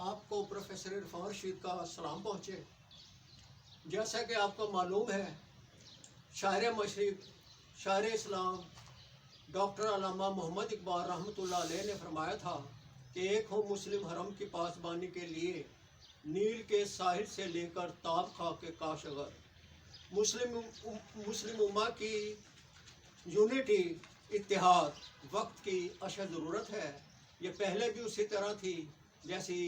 آپ کو پروفیسر عرفان رشید کا سلام پہنچے۔ جیسا کہ آپ کو معلوم ہے، شاعر مشرق، شاعر اسلام ڈاکٹر علامہ محمد اقبال رحمۃ اللہ علیہ نے فرمایا تھا کہ ایک ہو مسلم حرم کی پاسبانی کے لیے نیل کے ساحل سے لے کر تاب خاک کے کاشغر۔ مسلم امہ کی یونٹی، اتحاد وقت کی اشد ضرورت ہے۔ یہ پہلے بھی اسی طرح تھی جیسی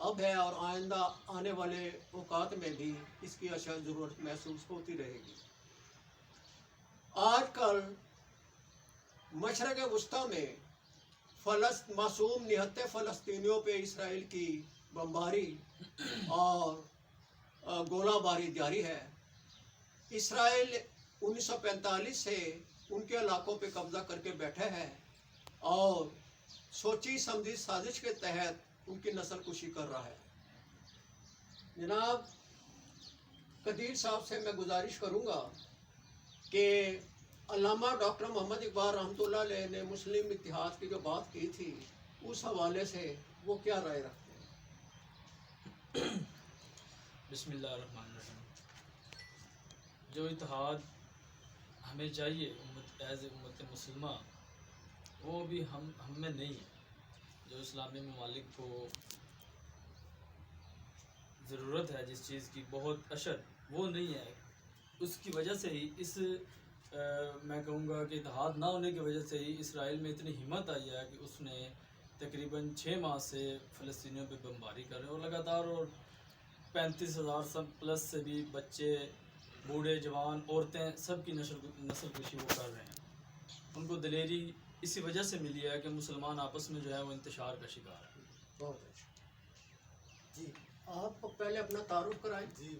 اب ہے، اور آئندہ آنے والے اوقات میں بھی اس کی اشد ضرورت محسوس ہوتی رہے گی۔ آج کل مشرق وسطیٰ میں معصوم نہتے فلسطینیوں پہ اسرائیل کی بمباری اور گولہ باری جاری ہے۔ اسرائیل 1945 سے ان کے علاقوں پہ قبضہ کر کے بیٹھا ہے اور سوچی سمجھی سازش کے تحت ان کی نسل کشی کر رہا ہے۔ جناب قدیر صاحب سے میں گزارش کروں گا کہ علامہ ڈاکٹر محمد اقبال رحمۃ اللہ علیہ نے مسلم اتحاد کی جو بات کی تھی، اس حوالے سے وہ کیا رائے رکھتے ہیں؟ بسم اللہ الرحمن الرحیم۔ جو اتحاد ہمیں چاہیے امت مسلمہ، وہ بھی ہم میں نہیں ہے۔ جو اسلامی ممالک کو ضرورت ہے جس چیز کی بہت اشد، وہ نہیں ہے۔ اس کی وجہ سے ہی میں کہوں گا کہ اتحاد نہ ہونے کی وجہ سے ہی اسرائیل میں اتنی ہمت آئی ہے کہ اس نے تقریباً 6 ماہ سے فلسطینیوں پہ بمباری کر رہے ہیں، اور لگاتار 35,000 پلس سے بھی بچے، بوڑھے، جوان، عورتیں، سب کی نسل کشی وہ کر رہے ہیں۔ ان کو دلیری اسی وجہ سے ملی ہے کہ مسلمان آپس میں جو ہے وہ انتشار کا شکار ہے۔ بہت اچھا جی، آپ پہلے اپنا تعارف کرائیں۔ جی،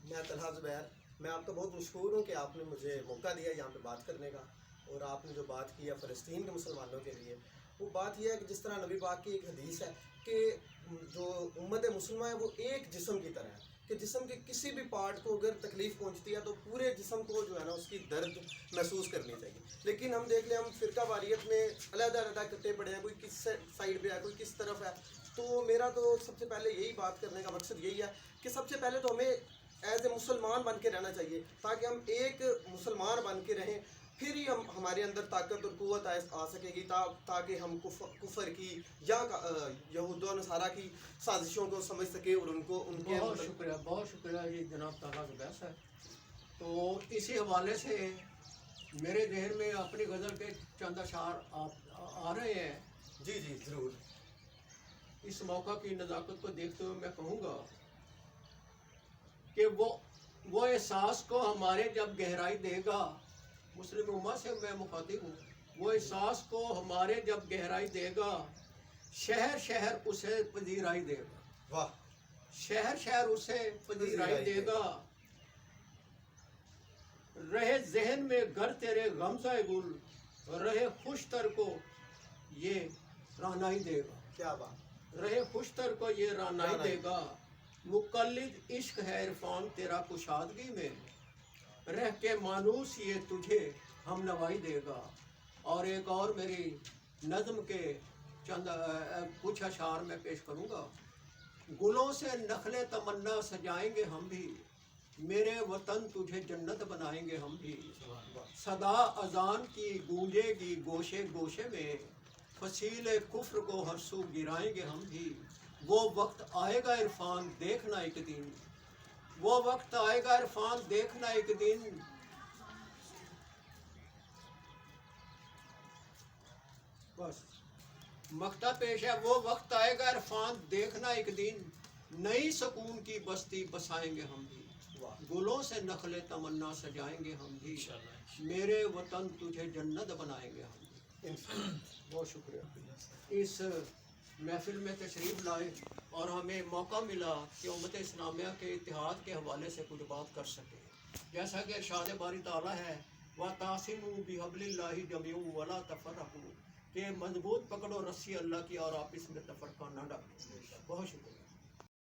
میں طلحہ زبیر، میں آپ کا بہت مشکور ہوں کہ آپ نے مجھے موقع دیا یہاں پہ بات کرنے کا، اور آپ نے جو بات کی ہے فلسطین کے مسلمانوں کے لیے، وہ بات یہ ہے کہ جس طرح نبی پاک کی ایک حدیث ہے کہ جو امت مسلمہ ہے وہ ایک جسم کی طرح ہے، کہ جسم کے کسی بھی پارٹ کو اگر تکلیف پہنچتی ہے تو پورے جسم کو جو ہے نا اس کی درد محسوس کرنی چاہیے۔ لیکن ہم دیکھ لیں، ہم فرقہ واریت میں علیحدہ علیحدہ کٹے پڑے ہیں، کوئی کس سائڈ پہ ہے، کوئی کس طرف ہے۔ تو میرا تو سب سے پہلے یہی بات کرنے کا مقصد یہی ہے کہ سب سے پہلے تو ہمیں ایز اے مسلمان بن کے رہنا چاہیے، تاکہ ہم ایک مسلمان بن کے رہیں، پھر ہی ہمارے اندر طاقت اور قوت آ سکے گی، تاکہ ہم کفر کی یا یہود و نصارہ کی سازشوں کو سمجھ سکیں اور ان کے بہت شکریہ یہ جناب طلحہ زبیر صاحب۔ تو اسی حوالے سے میرے ذہن میں اپنی غزل کے چند اشعار آ رہے ہیں۔ جی جی ضرور۔ اس موقع کی نزاکت کو دیکھتے ہوئے میں کہوں گا کہ وہ احساس کو ہمارے جب گہرائی دے گا، مسلم امہ سے میں مخاطب ہوں، وہ احساس کو ہمارے جب گہرائی دے گا، شہر شہر اسے پذیرائی دے گا۔ واہ! شہر شہر اسے پذیرائی دے گا، رہے ذہن میں گر تیرے غمزہ گل، رہے خوش تر کو یہ رانائی دے گا۔ کیا بات! رہے خوش تر کو یہ رانائی دے گا، مقلد عشق ہے عرفان تیرا کشادگی میں، رہ کے مانوس یہ تجھے ہم نوائی دے گا۔ اور ایک اور میری نظم کے چند کچھ اشعار میں پیش کروں گا۔ گلوں سے نخل تمنا سجائیں گے ہم بھی، میرے وطن تجھے جنت بنائیں گے ہم بھی، صدا اذان کی گونجے گی گوشے گوشے میں، فصیل کفر کو ہر سو گرائیں گے ہم بھی۔ وہ وقت آئے گا عرفان دیکھنا ایک دن، وہ وقت آئے گا عرفان دیکھنا ایک دن، بس مقطع پیش ہے۔ وہ وقت آئے گا عرفان دیکھنا ایک دن، نئی سکون کی بستی بسائیں گے ہم بھی، گلوں سے نخل تمنا سجائیں گے ہم بھی، میرے وطن تجھے جنت بنائیں گے ہم بھی۔ بہت شکریہ اس محفل میں تشریف لائے اور ہمیں موقع ملا کہ امت اسلامیہ کے اتحاد کے حوالے سے کچھ بات کر سکے۔ جیسا کہ ارشاد باری تعالیٰ ہے، وَتَعْصِمُوا بِحَبْلِ اللَّهِ جَمِيعًا وَلَا تَفَرَّقُوا، کہ مضبوط پکڑو رسی اللہ کی اور آپ اس میں تفرقہ نہ ڈالو۔ بہت شکریہ۔